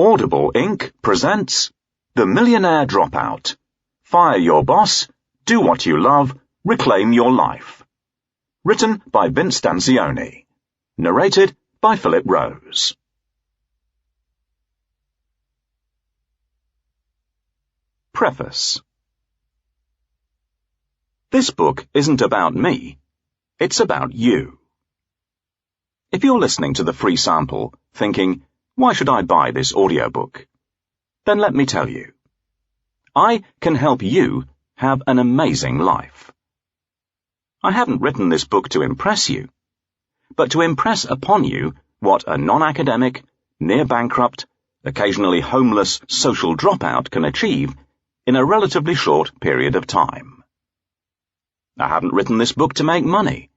Audible Inc. presents The Millionaire Dropout. Fire your boss, do what you love, reclaim your life. Written by Stanzione. Narrated by Philip Rose. Preface. This book isn't about me. It's about you. If you're listening to the free sample, thinking, why should I buy this audiobook? Then let me tell you. I can help you have an amazing life. I haven't written this book to impress you, but to impress upon you what a non-academic, near-bankrupt, occasionally homeless social dropout can achieve in a relatively short period of time. I haven't written this book to make money.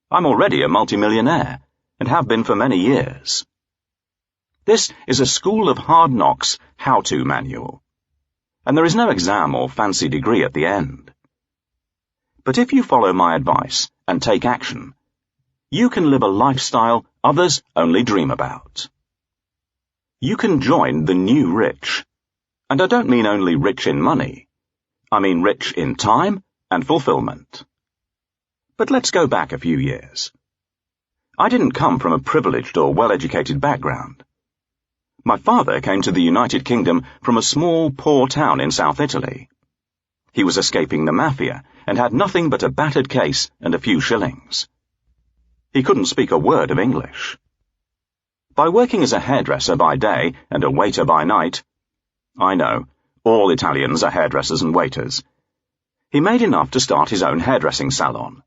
I'm already a multimillionaire, and have been for many years. This is a School of Hard Knocks how-to manual, and there is no exam or fancy degree at the end. But if you follow my advice and take action, you can live a lifestyle others only dream about. You can join the new rich, and I don't mean only rich in money. I mean rich in time and fulfillment. But let's go back a few years. I didn't come from a privileged or well-educated background. My father came to the United Kingdom from a small, poor town in South Italy. He was escaping the mafia and had nothing but a battered case and a few shillings. He couldn't speak a word of English. By working as a hairdresser by day and a waiter by night, I know, all Italians are hairdressers and waiters, he made enough to start his own hairdressing salon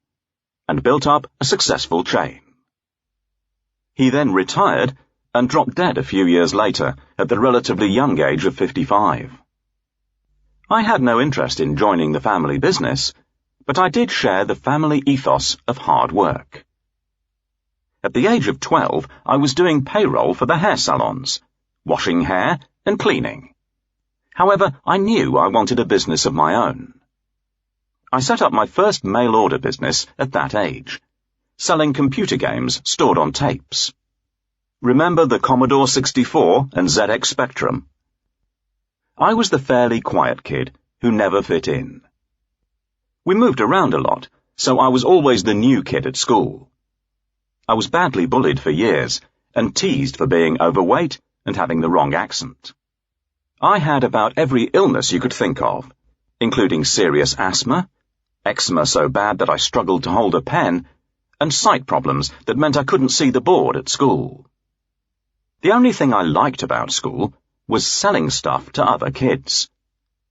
and built up a successful chain. He then retired and dropped dead a few years later at the relatively young age of 55. I had no interest in joining the family business, but I did share the family ethos of hard work. At the age of 12, I was doing payroll for the hair salons, washing hair and cleaning. However, I knew I wanted a business of my own. I set up my first mail-order business at that age, selling computer games stored on tapes. Remember the Commodore 64 and ZX Spectrum? I was the fairly quiet kid who never fit in. We moved around a lot, so I was always the new kid at school. I was badly bullied for years and teased for being overweight and having the wrong accent. I had about every illness you could think of, including serious asthma, eczema so bad that I struggled to hold a pen, and sight problems that meant I couldn't see the board at school. The only thing I liked about school was selling stuff to other kids.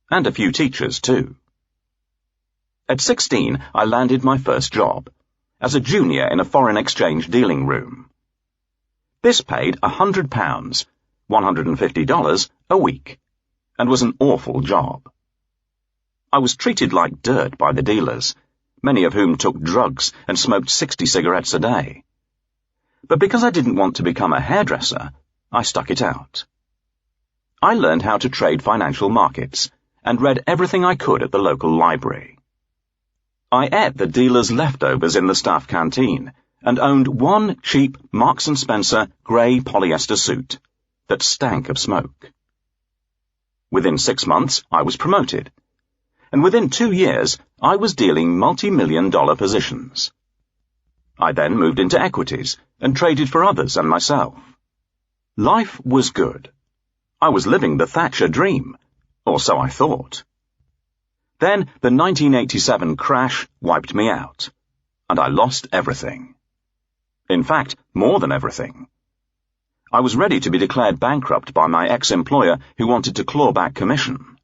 And a few teachers, too. At 16, I landed my first job, as a junior in a foreign exchange dealing room. This paid £100, $150 a week, and was an awful job. I was treated like dirt by the dealers, many of whom took drugs and smoked 60 cigarettes a day. But because I didn't want to become a hairdresser, I stuck it out. I learned how to trade financial markets and read everything I could at the local library. I ate the dealers' leftovers in the staff canteen and owned one cheap Marks & Spencer grey polyester suit that stank of smoke. Within 6 months, I was promoted, and within 2 years, I was dealing multi-million-dollar positions. I then moved into equities and traded for others and myself. Life was good. I was living the Thatcher dream, or so I thought. Then the 1987 crash wiped me out, and I lost everything. In fact, more than everything. I was ready to be declared bankrupt by my ex-employer who wanted to claw back commission.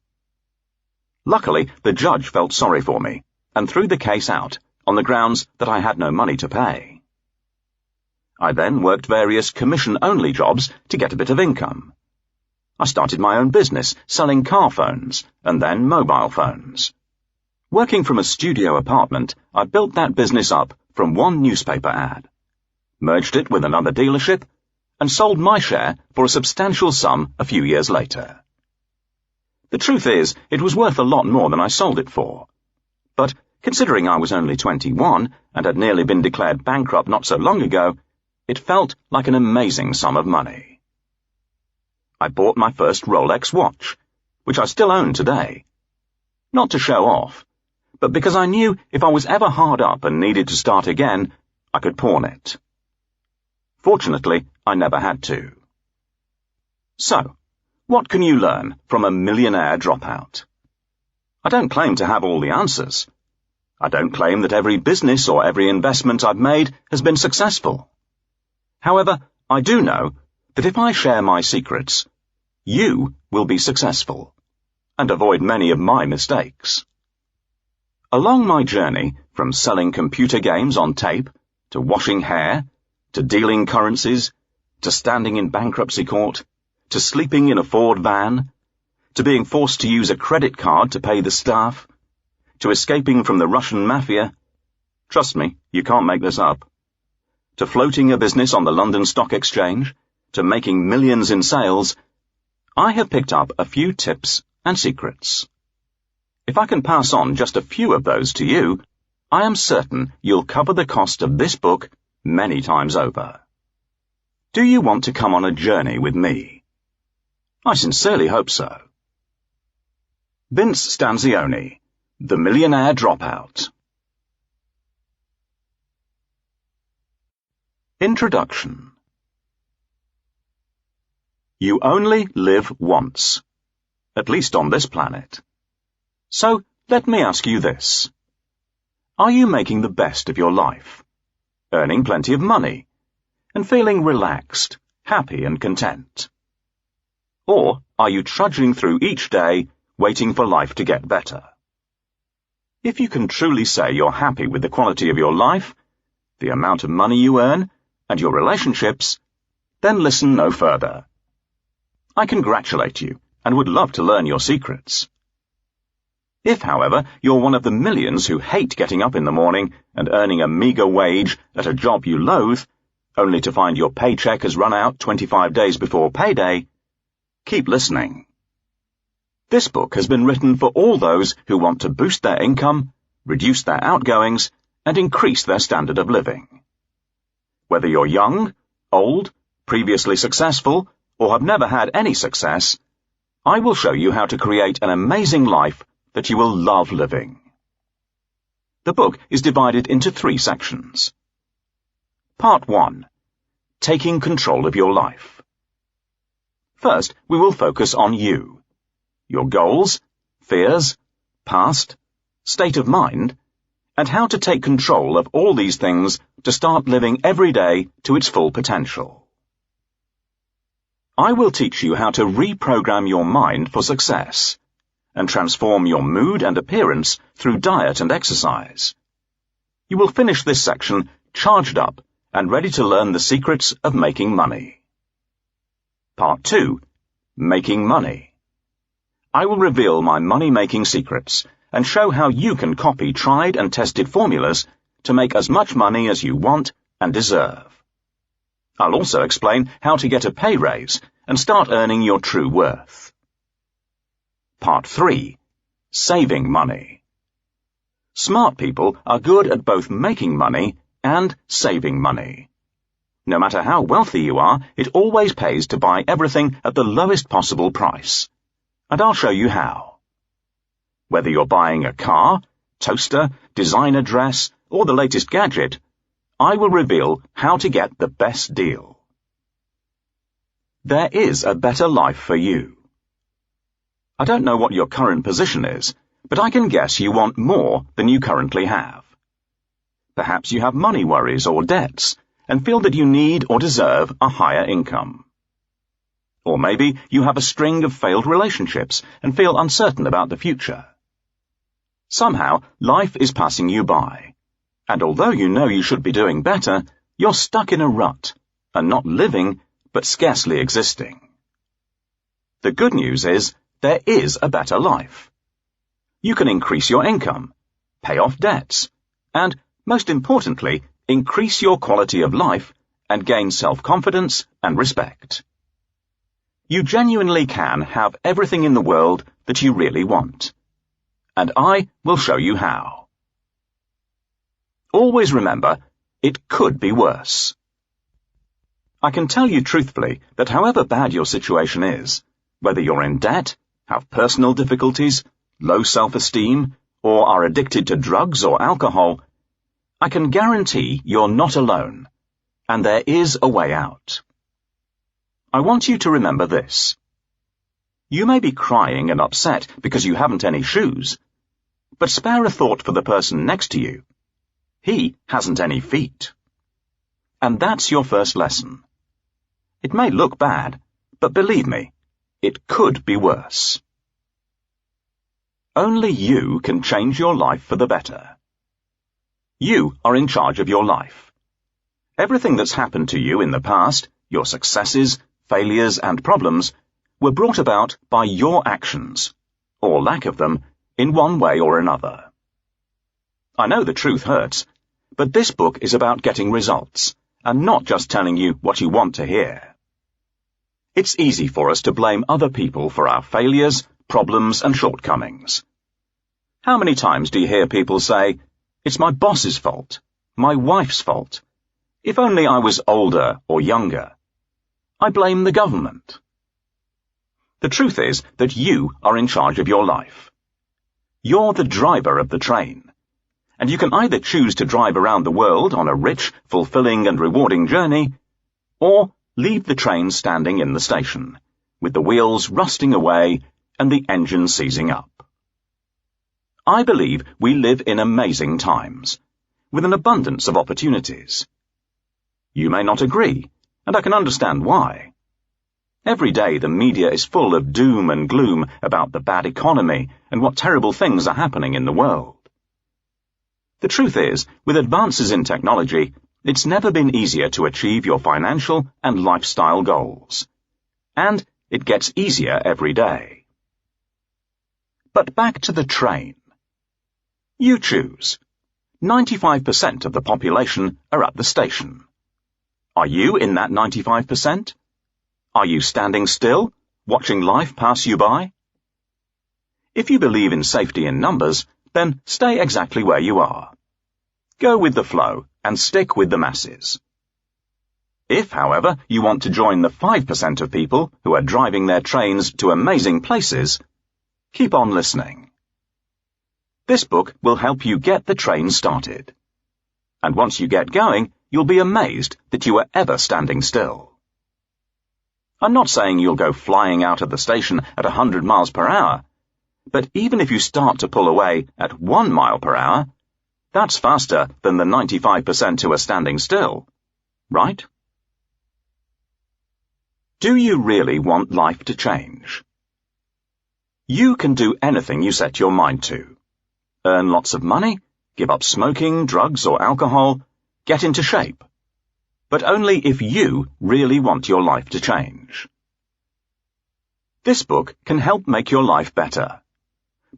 Luckily, the judge felt sorry for me and threw the case out on the grounds that I had no money to pay. I then worked various commission-only jobs to get a bit of income. I started my own business, selling car phones and then mobile phones. Working from a studio apartment, I built that business up from one newspaper ad, merged it with another dealership, and sold my share for a substantial sum a few years later. The truth is, it was worth a lot more than I sold it for. But considering I was only 21 and had nearly been declared bankrupt not so long ago, it felt like an amazing sum of money. I bought my first Rolex watch, which I still own today. Not to show off, but because I knew if I was ever hard up and needed to start again, I could pawn it. Fortunately, I never had to. So, what can you learn from a millionaire dropout? I don't claim to have all the answers. I don't claim that every business or every investment I've made has been successful. However, I do know that if I share my secrets, you will be successful and avoid many of my mistakes. Along my journey from selling computer games on tape, to washing hair, to dealing currencies, to standing in bankruptcy court, to sleeping in a Ford van, to being forced to use a credit card to pay the staff, to escaping from the Russian mafia, trust me, you can't make this up, to floating a business on the London Stock Exchange, to making millions in sales, I have picked up a few tips and secrets. If I can pass on just a few of those to you, I am certain you'll cover the cost of this book many times over. Do you want to come on a journey with me? I sincerely hope so. Vince Stanzione, The Millionaire Dropout. Introduction. You only live once, at least on this planet. So, let me ask you this. Are you making the best of your life, earning plenty of money, and feeling relaxed, happy and content? Or are you trudging through each day, waiting for life to get better? If you can truly say you're happy with the quality of your life, the amount of money you earn, and your relationships, then listen no further. I congratulate you and would love to learn your secrets. If, however, you're one of the millions who hate getting up in the morning and earning a meager wage at a job you loathe, only to find your paycheck has run out 25 days before payday, keep listening. This book has been written for all those who want to boost their income, reduce their outgoings, and increase their standard of living. Whether you're young, old, previously successful, or have never had any success, I will show you how to create an amazing life that you will love living. The book is divided into 3 sections. Part 1. Taking control of your life. First, we will focus on you, your goals, fears, past, state of mind, and how to take control of all these things to start living every day to its full potential. I will teach you how to reprogram your mind for success and transform your mood and appearance through diet and exercise. You will finish this section charged up and ready to learn the secrets of making money. Part 2. Making money. I will reveal my money-making secrets and show how you can copy tried and tested formulas to make as much money as you want and deserve. I'll also explain how to get a pay raise and start earning your true worth. Part 3. Saving money. Smart people are good at both making money and saving money. No matter how wealthy you are, it always pays to buy everything at the lowest possible price. And I'll show you how. Whether you're buying a car, toaster, designer dress, or the latest gadget, I will reveal how to get the best deal. There is a better life for you. I don't know what your current position is, but I can guess you want more than you currently have. Perhaps you have money worries or debts, and feel that you need or deserve a higher income. Or maybe you have a string of failed relationships and feel uncertain about the future. Somehow, life is passing you by, and although you know you should be doing better, you're stuck in a rut, and not living, but scarcely existing. The good news is, there is a better life. You can increase your income, pay off debts, and, most importantly, increase your quality of life and gain self-confidence and respect. You genuinely can have everything in the world that you really want. And I will show you how. Always remember, it could be worse. I can tell you truthfully that however bad your situation is, whether you're in debt, have personal difficulties, low self-esteem, or are addicted to drugs or alcohol, I can guarantee you're not alone, and there is a way out. I want you to remember this. You may be crying and upset because you haven't any shoes, but spare a thought for the person next to you. He hasn't any feet. And that's your first lesson. It may look bad, but believe me, it could be worse. Only you can change your life for the better. You are in charge of your life. Everything that's happened to you in the past, your successes, failures, and problems, were brought about by your actions, or lack of them, in one way or another. I know the truth hurts, but this book is about getting results, and not just telling you what you want to hear. It's easy for us to blame other people for our failures, problems, and shortcomings. How many times do you hear people say, "It's my boss's fault, my wife's fault. If only I was older or younger. I blame the government." The truth is that you are in charge of your life. You're the driver of the train, and you can either choose to drive around the world on a rich, fulfilling, and rewarding journey, or leave the train standing in the station, with the wheels rusting away and the engine seizing up. I believe we live in amazing times, with an abundance of opportunities. You may not agree, and I can understand why. Every day the media is full of doom and gloom about the bad economy and what terrible things are happening in the world. The truth is, with advances in technology, it's never been easier to achieve your financial and lifestyle goals. And it gets easier every day. But back to the train. You choose. 95% of the population are at the station. Are you in that 95%? Are you standing still, watching life pass you by? If you believe in safety in numbers, then stay exactly where you are. Go with the flow and stick with the masses. If, however, you want to join the 5% of people who are driving their trains to amazing places, keep on listening. This book will help you get the train started. And once you get going, you'll be amazed that you are ever standing still. I'm not saying you'll go flying out of the station at 100 miles per hour, but even if you start to pull away at 1 mile per hour, that's faster than the 95% who are standing still, right? Do you really want life to change? You can do anything you set your mind to. Earn lots of money, give up smoking, drugs, or alcohol, get into shape. But only if you really want your life to change. This book can help make your life better,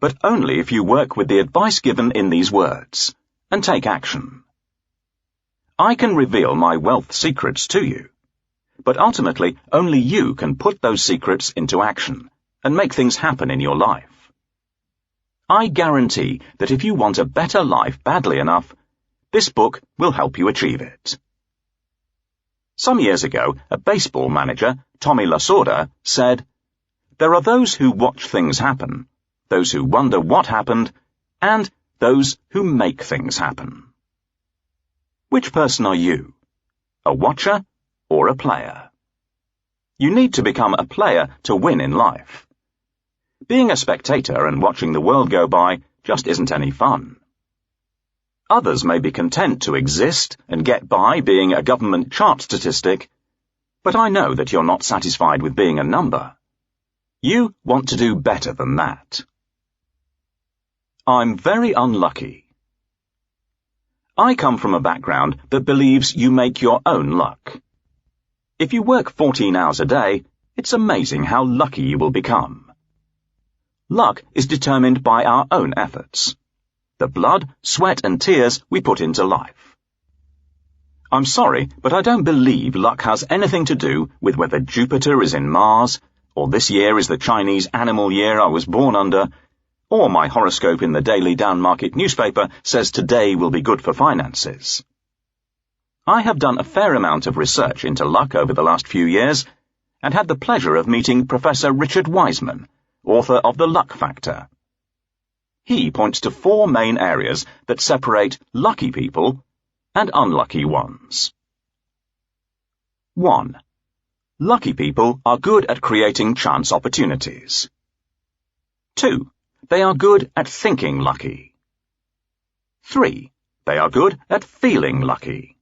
but only if you work with the advice given in these words and take action. I can reveal my wealth secrets to you, but ultimately only you can put those secrets into action and make things happen in your life. I guarantee that if you want a better life badly enough, this book will help you achieve it. Some years ago, a baseball manager, Tommy Lasorda, said, "There are those who watch things happen, those who wonder what happened, and those who make things happen." Which person are you? A watcher or a player? You need to become a player to win in life. Being a spectator and watching the world go by just isn't any fun. Others may be content to exist and get by being a government chart statistic, but I know that you're not satisfied with being a number. You want to do better than that. I'm very unlucky. I come from a background that believes you make your own luck. If you work 14 hours a day, it's amazing how lucky you will become. Luck is determined by our own efforts. The blood, sweat, and tears we put into life. I'm sorry, but I don't believe luck has anything to do with whether Jupiter is in Mars, or this year is the Chinese animal year I was born under, or my horoscope in the daily down market newspaper says today will be good for finances. I have done a fair amount of research into luck over the last few years and had the pleasure of meeting Professor Richard Wiseman, author of The Luck Factor. He points to 4 main areas that separate lucky people and unlucky ones. 1. Lucky people are good at creating chance opportunities. 2. They are good at thinking lucky. 3. They are good at feeling lucky.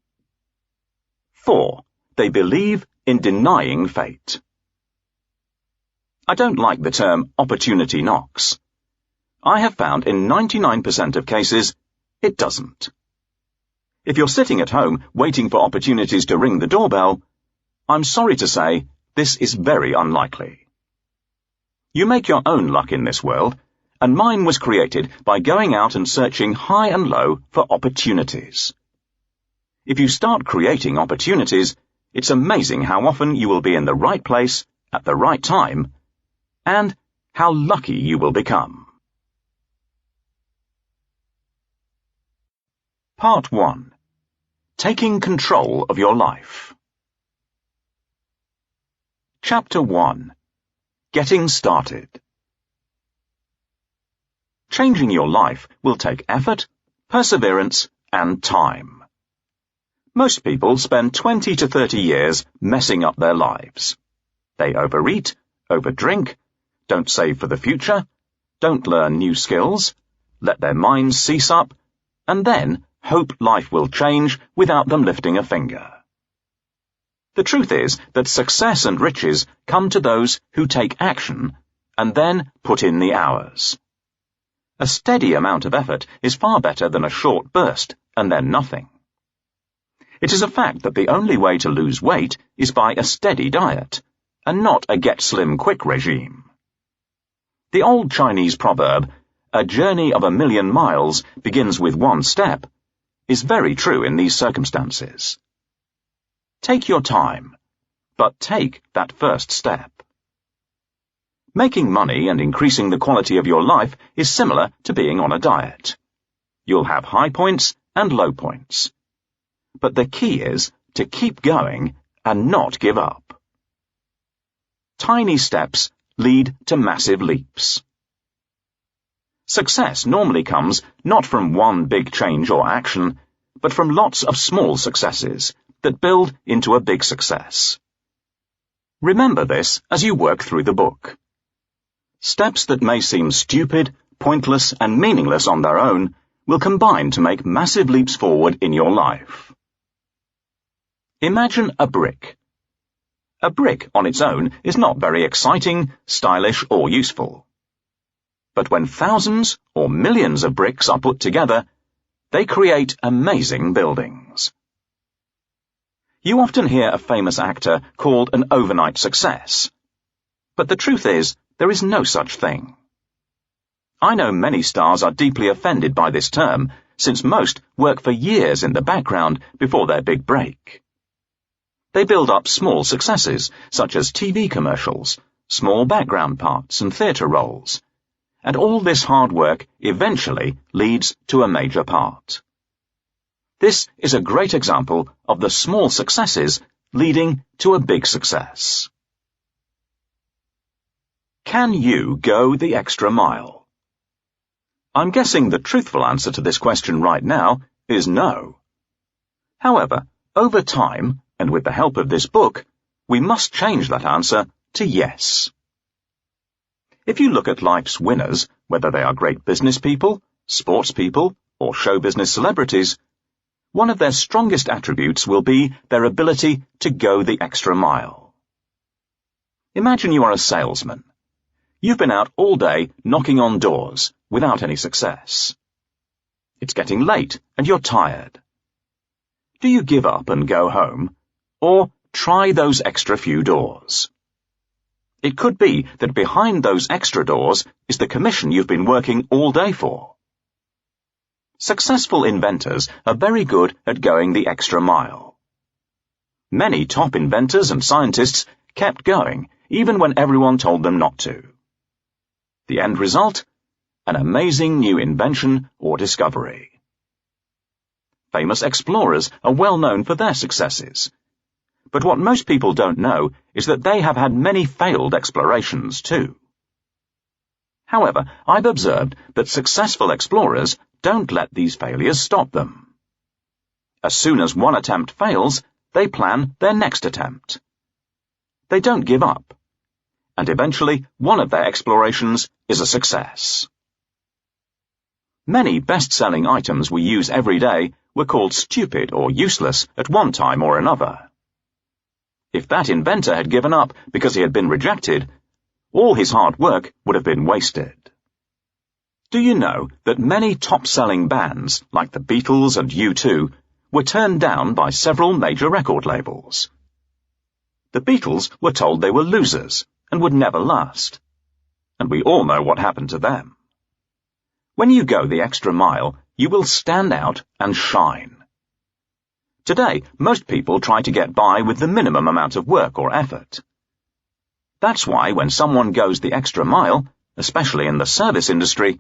4. They believe in denying fate. I don't like the term opportunity knocks. I have found in 99% of cases, it doesn't. If you're sitting at home waiting for opportunities to ring the doorbell, I'm sorry to say, this is very unlikely. You make your own luck in this world, and mine was created by going out and searching high and low for opportunities. If you start creating opportunities, it's amazing how often you will be in the right place at the right time, and how lucky you will become. Part 1. Taking control of your life. Chapter 1. Getting started. Changing your life will take effort, perseverance, and time. Most people spend 20 to 30 years messing up their lives. They overeat, overdrink, don't save for the future, don't learn new skills, let their minds cease up, and then hope life will change without them lifting a finger. The truth is that success and riches come to those who take action and then put in the hours. A steady amount of effort is far better than a short burst and then nothing. It is a fact that the only way to lose weight is by a steady diet, and not a get-slim-quick regime. The old Chinese proverb, "A journey of 1,000,000 miles begins with 1 step," is very true in these circumstances. Take your time, but take that first step. Making money and increasing the quality of your life is similar to being on a diet. You'll have high points and low points. But the key is to keep going and not give up. Tiny steps lead to massive leaps. Success normally comes not from one big change or action, but from lots of small successes that build into a big success. Remember this as you work through the book. Steps that may seem stupid, pointless, and meaningless on their own will combine to make massive leaps forward in your life. Imagine a brick. A brick on its own is not very exciting, stylish, or useful. But when thousands or millions of bricks are put together, they create amazing buildings. You often hear a famous actor called an overnight success. But the truth is, there is no such thing. I know many stars are deeply offended by this term, since most work for years in the background before their big break. They build up small successes, such as TV commercials, small background parts and theatre roles, and all this hard work eventually leads to a major part. This is a great example of the small successes leading to a big success. Can you go the extra mile? I'm guessing the truthful answer to this question right now is no. However, over time, and with the help of this book, we must change that answer to yes. If you look at life's winners, whether they are great business people, sports people, or show business celebrities, one of their strongest attributes will be their ability to go the extra mile. Imagine you are a salesman. You've been out all day knocking on doors without any success. It's getting late and you're tired. Do you give up and go home, or try those extra few doors? It could be that behind those extra doors is the commission you've been working all day for. Successful inventors are very good at going the extra mile. Many top inventors and scientists kept going even when everyone told them not to. The end result? An amazing new invention or discovery. Famous explorers are well known for their successes. But what most people don't know is that they have had many failed explorations too. However, I've observed that successful explorers don't let these failures stop them. As soon as one attempt fails, they plan their next attempt. They don't give up, and eventually one of their explorations is a success. Many best-selling items we use every day were called stupid or useless at one time or another. If that inventor had given up because he had been rejected, all his hard work would have been wasted. Do you know that many top-selling bands, like the Beatles and U2, were turned down by several major record labels? The Beatles were told they were losers and would never last. And we all know what happened to them. When you go the extra mile, you will stand out and shine. Today, most people try to get by with the minimum amount of work or effort. That's why when someone goes the extra mile, especially in the service industry,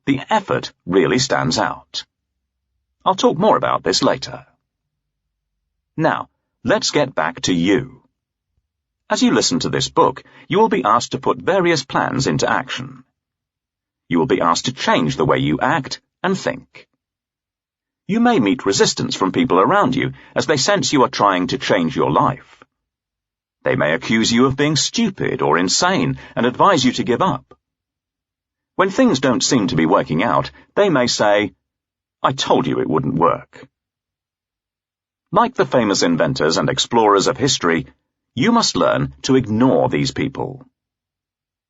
the effort really stands out. I'll talk more about this later. Now, let's get back to you. As you listen to this book, you will be asked to put various plans into action. You will be asked to change the way you act and think. You may meet resistance from people around you as they sense you are trying to change your life. They may accuse you of being stupid or insane and advise you to give up. When things don't seem to be working out, they may say, "I told you it wouldn't work." Like the famous inventors and explorers of history, you must learn to ignore these people.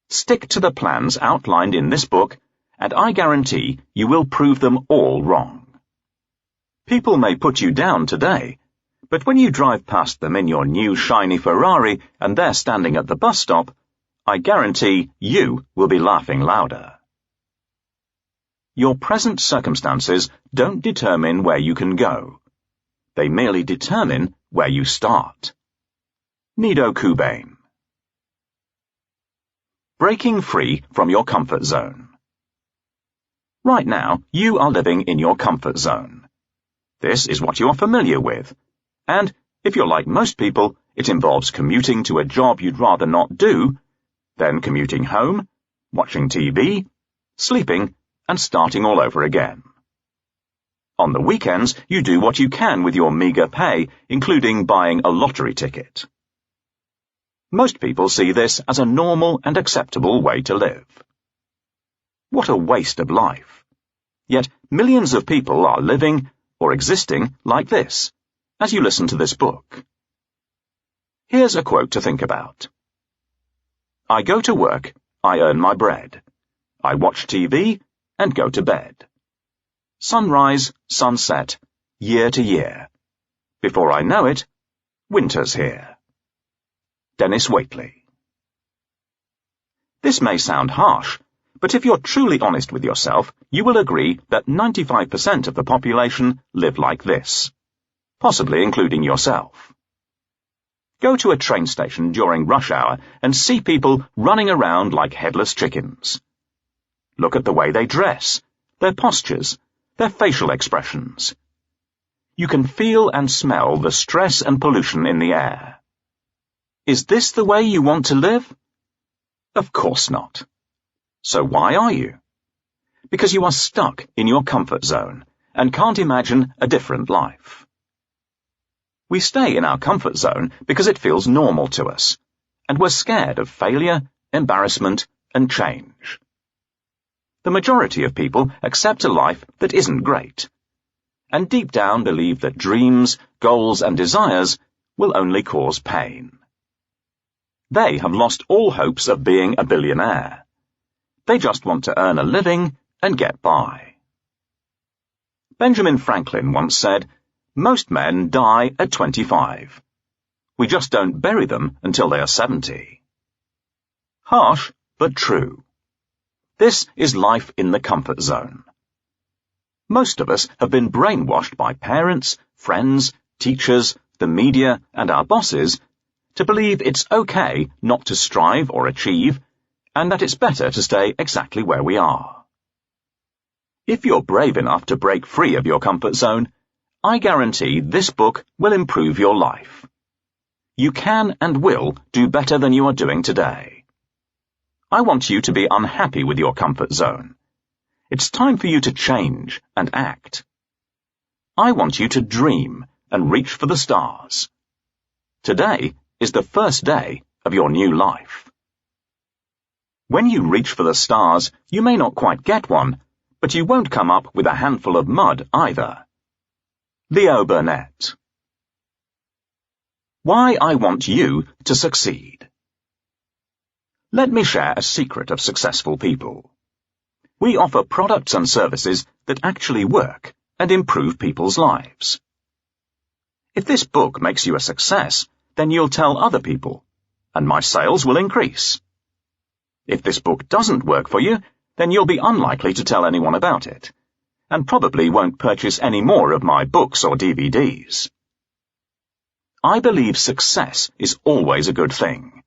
Stick to the plans outlined in this book, and I guarantee you will prove them all wrong. People may put you down today, but when you drive past them in your new shiny Ferrari and they're standing at the bus stop, I guarantee you will be laughing louder. Your present circumstances don't determine where you can go. They merely determine where you start. Nido Qubein. Breaking free from your comfort zone. Right now, you are living in your comfort zone. This is what you are familiar with, and if you're like most people, it involves commuting to a job you'd rather not do, then commuting home, watching TV, sleeping, and starting all over again. On the weekends, you do what you can with your meager pay, including buying a lottery ticket. Most people see this as a normal and acceptable way to live. What a waste of life. Yet millions of people are living or existing like this, as you listen to this book. Here's a quote to think about. I go to work, I earn my bread. I watch TV and go to bed. Sunrise, sunset, year to year. Before I know it, winter's here. Dennis Waitley. This may sound harsh, but if you're truly honest with yourself, you will agree that 95% of the population live like this, possibly including yourself. Go to a train station during rush hour and see people running around like headless chickens. Look at the way they dress, their postures, their facial expressions. You can feel and smell the stress and pollution in the air. Is this the way you want to live? Of course not. So why are you? Because you are stuck in your comfort zone and can't imagine a different life. We stay in our comfort zone because it feels normal to us, and we're scared of failure, embarrassment, and change. The majority of people accept a life that isn't great, and deep down believe that dreams, goals, and desires will only cause pain. They have lost all hopes of being a billionaire. They just want to earn a living and get by. Benjamin Franklin once said, "Most men die at 25. We just don't bury them until they are 70. Harsh, but true. This is life in the comfort zone. Most of us have been brainwashed by parents, friends, teachers, the media, and our bosses to believe it's okay not to strive or achieve, and that it's better to stay exactly where we are. If you're brave enough to break free of your comfort zone, I guarantee this book will improve your life. You can and will do better than you are doing today. I want you to be unhappy with your comfort zone. It's time for you to change and act. I want you to dream and reach for the stars. Today is the first day of your new life. When you reach for the stars, you may not quite get one, but you won't come up with a handful of mud either. Leo Burnett. Why I want you to succeed. Let me share a secret of successful people. We offer products and services that actually work and improve people's lives. If this book makes you a success, then you'll tell other people, and my sales will increase. If this book doesn't work for you, then you'll be unlikely to tell anyone about it, and probably won't purchase any more of my books or DVDs. I believe success is always a good thing,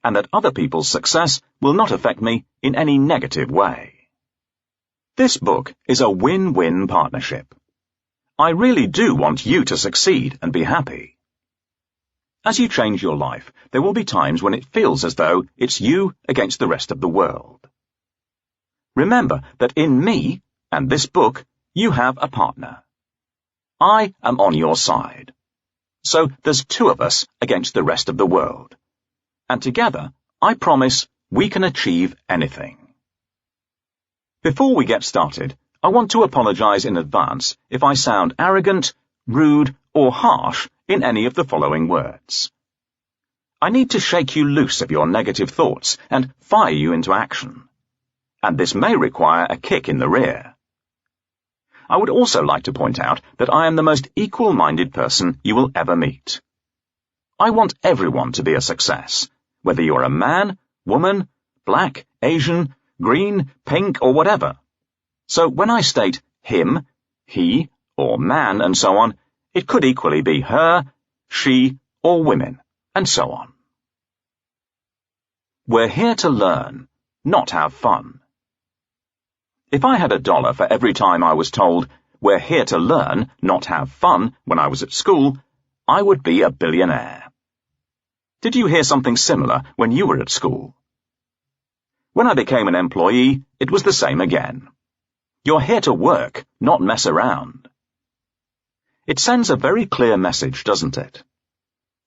and that other people's success will not affect me in any negative way. This book is a win-win partnership. I really do want you to succeed and be happy. As you change your life, there will be times when it feels as though it's you against the rest of the world. Remember that in me and this book, you have a partner. I am on your side. So there's two of us against the rest of the world. And together, I promise we can achieve anything. Before we get started, I want to apologize in advance if I sound arrogant, rude, or harsh in any of the following words. I need to shake you loose of your negative thoughts and fire you into action. And this may require a kick in the rear. I would also like to point out that I am the most equal-minded person you will ever meet. I want everyone to be a success, whether you're a man, woman, black, Asian, green, pink, or whatever. So when I state him, he, or man, and so on, it could equally be her, she, or women, and so on. We're here to learn, not have fun. If I had $1 for every time I was told, we're here to learn, not have fun, when I was at school, I would be a billionaire. Did you hear something similar when you were at school? When I became an employee, it was the same again. You're here to work, not mess around. It sends a very clear message, doesn't it?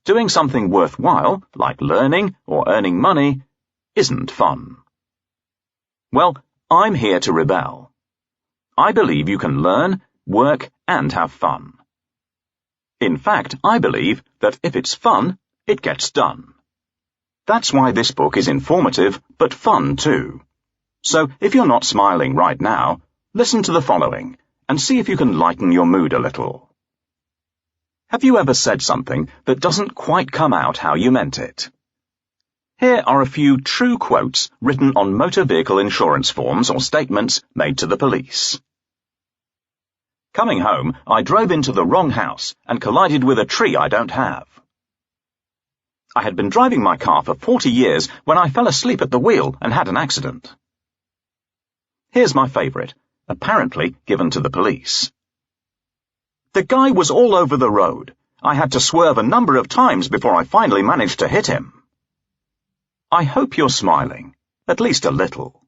Doing something worthwhile, like learning or earning money, isn't fun. Well, I'm here to rebel. I believe you can learn, work, and have fun. In fact, I believe that if it's fun, it gets done. That's why this book is informative, but fun too. So if you're not smiling right now, listen to the following and see if you can lighten your mood a little. Have you ever said something that doesn't quite come out how you meant it? Here are a few true quotes written on motor vehicle insurance forms or statements made to the police. Coming home, I drove into the wrong house and collided with a tree I don't have. I had been driving my car for 40 years when I fell asleep at the wheel and had an accident. Here's my favourite, apparently given to the police. The guy was all over the road. I had to swerve a number of times before I finally managed to hit him. I hope you're smiling, at least a little.